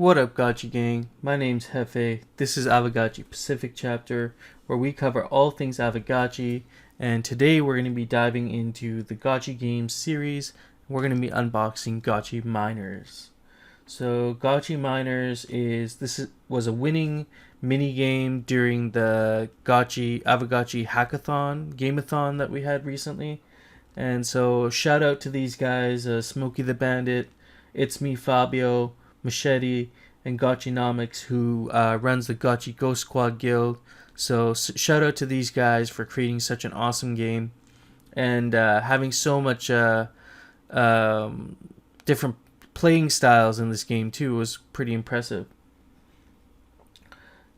What up, Gotchi Gang? My name's Hefe. This is Aavegotchi Pacific Chapter, where we cover all things Aavegotchi, and today we're going to be diving into the Gotchi Games series. We're going to be unboxing Gotchi Miners. So Gotchi Miners was a winning mini game during the Aavegotchi Hackathon, Gameathon that we had recently. And so shout out to these guys, Smokey the Bandit, It's Me Fabio, Machete, and Gotchinomics, who runs the Gotchi Ghost Squad Guild. So shout out to these guys for creating such an awesome game and having so much different playing styles in this game too. Was pretty impressive.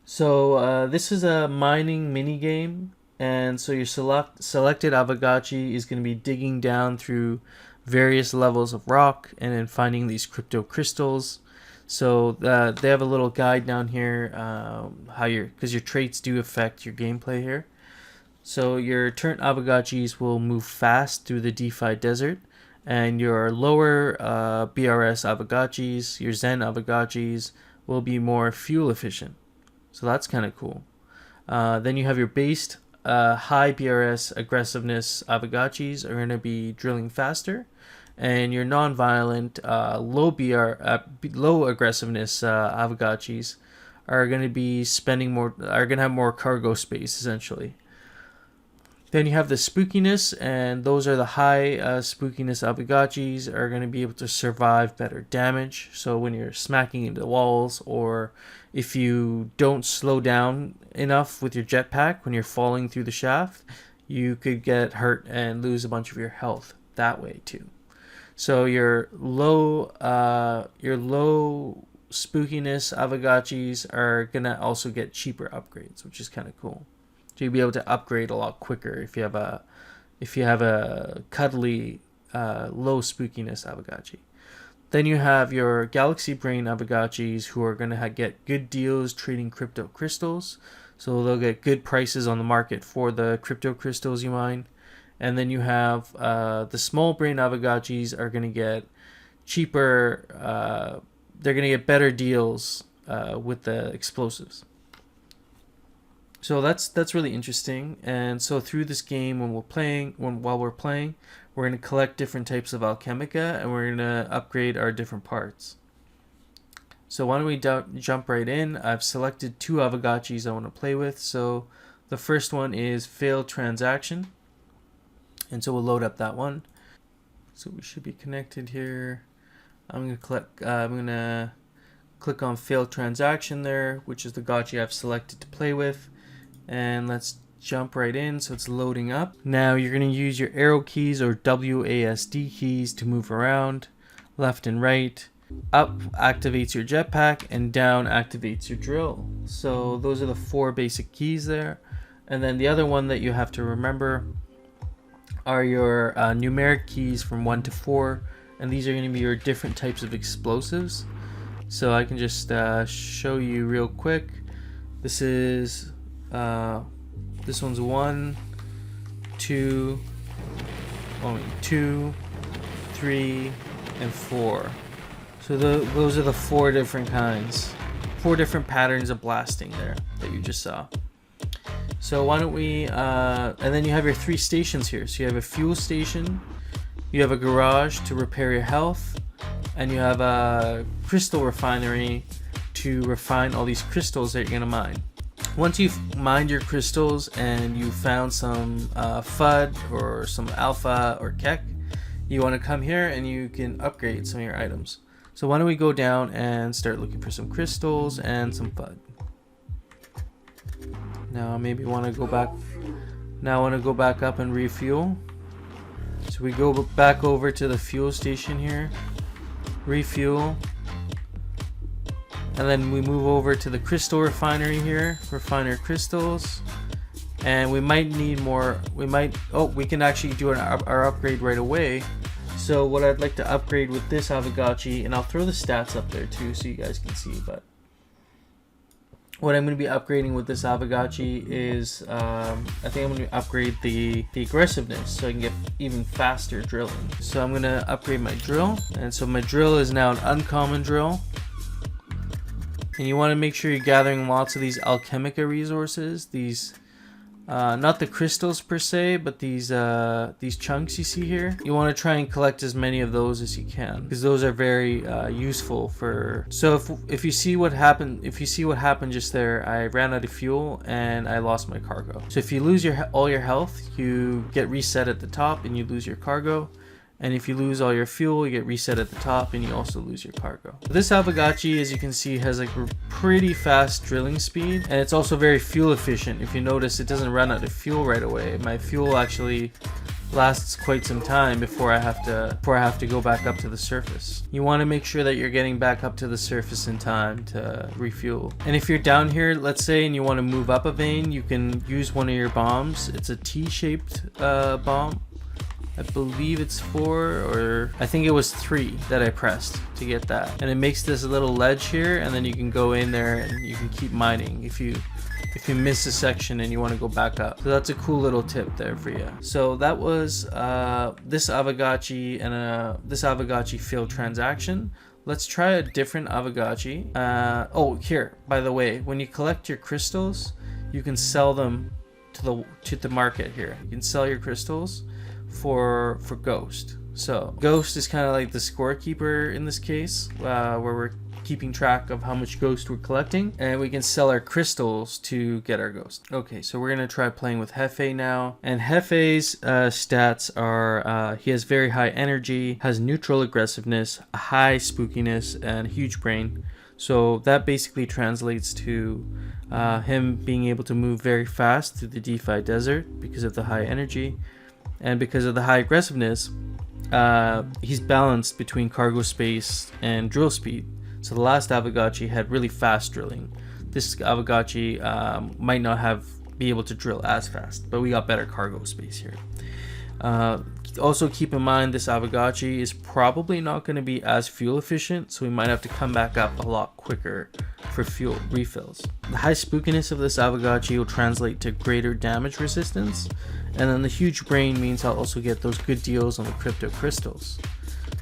So this is a mining mini game, and so your selected Aavegotchi is going to be digging down through various levels of rock and then finding these crypto crystals. So they have a little guide down here, because your traits do affect your gameplay here. So your turnt Aavegotchis will move fast through the DeFi desert, and your lower BRS Aavegotchis, your Zen Aavegotchis, will be more fuel efficient. So that's kind of cool. Then you have your based high BRS aggressiveness Aavegotchis are going to be drilling faster, and your non-violent low aggressiveness Aavegotchis are going to be have more cargo space essentially. Then you have the spookiness, and those are the high spookiness Aavegotchis are going to be able to survive better damage. So when you're smacking into the walls, or if you don't slow down enough with your jetpack when you're falling through the shaft, you could get hurt and lose a bunch of your health that way too. So your low spookiness Aavegotchis are gonna also get cheaper upgrades, which is kind of cool. So you'll be able to upgrade a lot quicker if you have a cuddly low spookiness Aavegotchi. Then you have your Galaxy Brain Aavegotchis, who are gonna get good deals trading crypto crystals. So they'll get good prices on the market for the crypto crystals you mine. And then you have the small brain Aavegotchis are going to get cheaper, they're going to get better deals with the explosives. So that's really interesting. And so through this game, while we're playing, we're going to collect different types of Alchemica, and we're going to upgrade our different parts. So why don't we jump right in? I've selected two Aavegotchis I want to play with. So the first one is Failed Transaction. And so we'll load up that one. So we should be connected here. I'm gonna click on Failed Transaction there, which is the Gotchi I've selected to play with. And let's jump right in. So it's loading up. Now you're gonna use your arrow keys or WASD keys to move around, left and right. Up activates your jetpack, and down activates your drill. So those are the four basic keys there. And then the other one that you have to remember are your numeric keys from 1 to 4, and these are going to be your different types of explosives. So I can just show you real quick. This one's 1, 2, 3, and 4. So those are the 4 different kinds, 4 different patterns of blasting there that you just saw. So why don't we, and then you have your 3 stations here. So you have a fuel station, you have a garage to repair your health, and you have a crystal refinery to refine all these crystals that you're gonna mine. Once you've mined your crystals and you found some FUD or some alpha or Keck, you wanna come here and you can upgrade some of your items. So why don't we go down and start looking for some crystals and some FUD. Now maybe want to go back. Now I want to go back up and refuel. So we go back over to the fuel station here, refuel, and then we move over to the crystal refinery here, refine our crystals, and we might need more. We can actually do our upgrade right away. So what I'd like to upgrade with this Aavegotchi, and I'll throw the stats up there too so you guys can see, but what I'm going to be upgrading with this Aavegotchi is, I think I'm going to upgrade the aggressiveness so I can get even faster drilling. So I'm going to upgrade my drill, and so my drill is now an uncommon drill. And you want to make sure you're gathering lots of these alchemica resources. These, not the crystals per se, but these chunks you see here. You want to try and collect as many of those as you can, because those are very useful for. So if you see what happened, just there, I ran out of fuel and I lost my cargo. So if you lose all your health, you get reset at the top and you lose your cargo. And if you lose all your fuel, you get reset at the top and you also lose your cargo. This Aavegotchi, as you can see, has like a pretty fast drilling speed, and it's also very fuel efficient. If you notice, it doesn't run out of fuel right away. My fuel actually lasts quite some time before I have to go back up to the surface. You want to make sure that you're getting back up to the surface in time to refuel. And if you're down here, let's say, and you want to move up a vein, you can use one of your bombs. It's a T-shaped bomb. I believe it's 4, or I think it was 3 that I pressed to get that. And it makes this little ledge here, and then you can go in there and you can keep mining if you miss a section and you want to go back up. So that's a cool little tip there for you. So that was this Aavegotchi and this Aavegotchi failed transaction. Let's try a different Aavegotchi. Oh, here, by the way, when you collect your crystals, you can sell them to the market here. You can sell your crystals for Ghost. So Ghost is kind of like the scorekeeper in this case, where we're keeping track of how much Ghost we're collecting, and we can sell our crystals to get our Ghost. Okay, so we're gonna try playing with Hefe now, and Hefe's stats are he has very high energy, has neutral aggressiveness, a high spookiness, and a huge brain. So that basically translates to him being able to move very fast through the DeFi desert because of the high energy. And because of the high aggressiveness, he's balanced between cargo space and drill speed. So the last Aavegotchi had really fast drilling. This Aavegotchi might not be able to drill as fast, but we got better cargo space here. Also keep in mind, this Aavegotchi is probably not going to be as fuel efficient, so we might have to come back up a lot quicker for fuel refills. The high spookiness of this Aavegotchi will translate to greater damage resistance, and then the huge brain means I'll also get those good deals on the crypto crystals.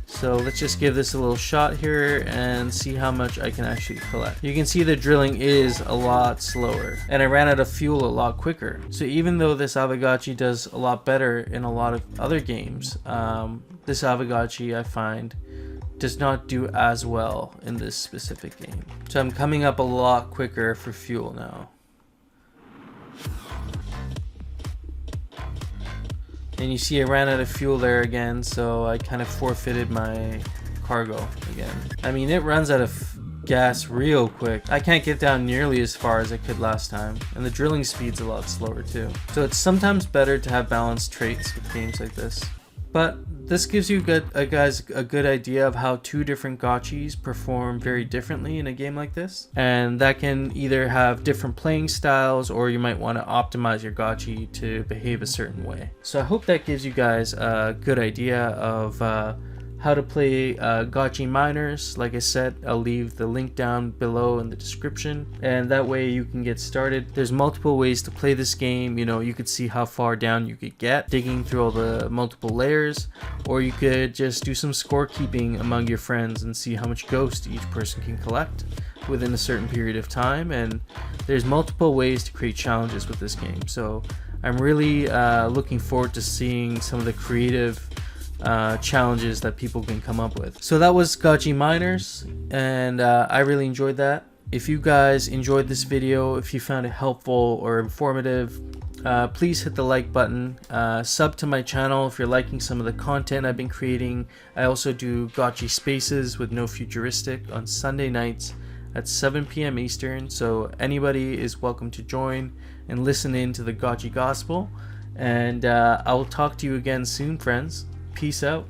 So let's just give this a little shot here and see how much I can actually collect. You can see the drilling is a lot slower, and I ran out of fuel a lot quicker. So even though this Aavegotchi does a lot better in a lot of other games, this Aavegotchi I find does not do as well in this specific game. So I'm coming up a lot quicker for fuel now. And you see I ran out of fuel there again, so I kind of forfeited my cargo again. I mean, it runs out of gas real quick. I can't get down nearly as far as I could last time, and the drilling speed's a lot slower too. So it's sometimes better to have balanced traits with games like this. But this gives you guys a good idea of how two different gotchis perform very differently in a game like this, and that can either have different playing styles, or you might want to optimize your gotchi to behave a certain way. So I hope that gives you guys a good idea of how to play Gotchi Miners. Like I said, I'll leave the link down below in the description, and that way you can get started. There's multiple ways to play this game. You know, you could see how far down you could get digging through all the multiple layers, or you could just do some scorekeeping among your friends and see how much ghost each person can collect within a certain period of time. And there's multiple ways to create challenges with this game, so I'm really looking forward to seeing some of the creative challenges that people can come up with. So that was Gotchi Miners, and I really enjoyed that. If you guys enjoyed this video, if you found it helpful or informative, please hit the like button, sub to my channel if you're liking some of the content I've been creating. I also do Gotchi Spaces with No Futuristic on Sunday nights at 7 p.m. Eastern, so anybody is welcome to join and listen in to the Gotchi Gospel. And I will talk to you again soon, friends. Peace out.